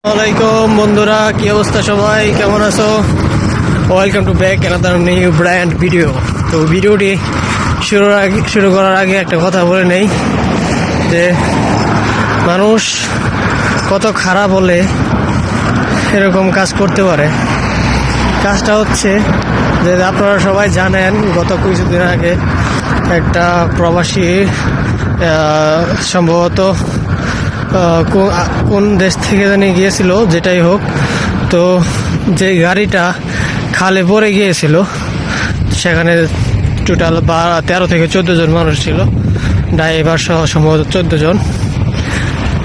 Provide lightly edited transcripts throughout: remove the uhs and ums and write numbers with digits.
আসসালামাইকুম বন্ধুরা, কি অবস্থা? সবাই কেমন আছো? Welcome to back another new brand video. তো ভিডিওটি শুরু করার আগে একটা কথা বলে নেই যে মানুষ কত খারাপ হলে এরকম কাজ করতে পারে। কাজটা হচ্ছে যে আপনারা সবাই জানেন, গত কিছুদিন আগে একটা প্রবাসী সম্ভবত কোন দেশ থেকে জানি গিয়েছিল, যেটাই হোক, তো যে গাড়িটা খালে পড়ে গিয়েছিল সেখানে টোটাল 13 থেকে 14 জন মানুষ ছিল, ড্রাইভার সহ সম্ভবত 14 জন।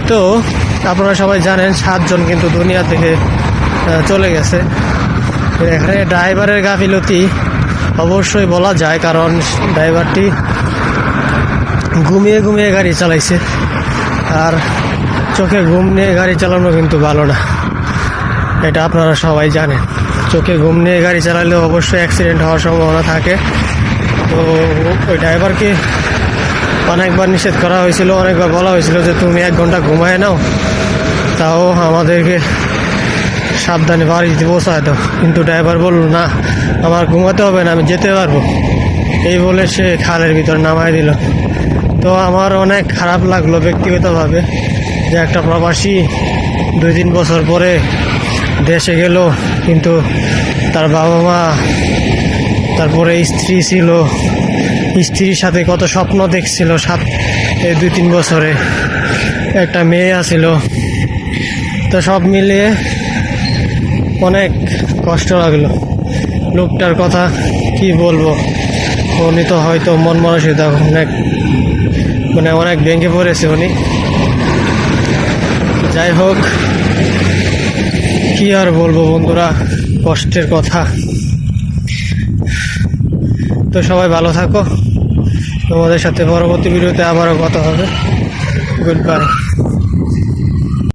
তো আপনারা সবাই জানেন 7 জন কিন্তু দুনিয়া থেকে চলে গেছে। এখানে ড্রাইভারের গাফিলতি অবশ্যই বলা যায়, কারণ ড্রাইভারটি ঘুমিয়ে ঘুমিয়ে গাড়ি চালাইছে, আর চোখে ঘুম নিয়ে গাড়ি চালানো কিন্তু ভালো না, এটা আপনারা সবাই জানেন। চোখে ঘুম নিয়ে গাড়ি চালালেও অবশ্যই অ্যাক্সিডেন্ট হওয়ার সম্ভাবনা থাকে। তো ওই ড্রাইভারকে অনেকবার নিষেধ করা হয়েছিল, অনেকবার বলা হয়েছিল যে তুমি 1 ঘন্টা ঘুমায় নাও, তাও আমাদেরকে সাবধানে বাড়িতে পৌঁছায় দাও। কিন্তু ড্রাইভার বলল, না আমার ঘুমাতে হবে না, আমি যেতে পারবো, এই বলে সে খালের ভিতর নামায় দিল। তো আমার অনেক খারাপ লাগলো ব্যক্তিগতভাবে যে একটা প্রবাসী 2-3 বছর পরে দেশে গেল, কিন্তু তার বাবা মা, তারপরে স্ত্রী ছিল, স্ত্রীর সাথে কত স্বপ্ন দেখছিল এই 2-3 বছরে, একটা মেয়ে আছিল। তো সব মিলিয়ে অনেক কষ্ট লাগলো। লোকটার কথা কি বলবো, উনি তো হয়তো মন মানসিকতা অনেক ভেঙে পড়েছে উনি। যাই হোক, কি আর বলবো বন্ধুরা, কষ্টের কথা। তো সবাই ভালো থাকো, তোমাদের সাথে পরবর্তী ভিডিওতে আবারও কথা হবে। Good bye.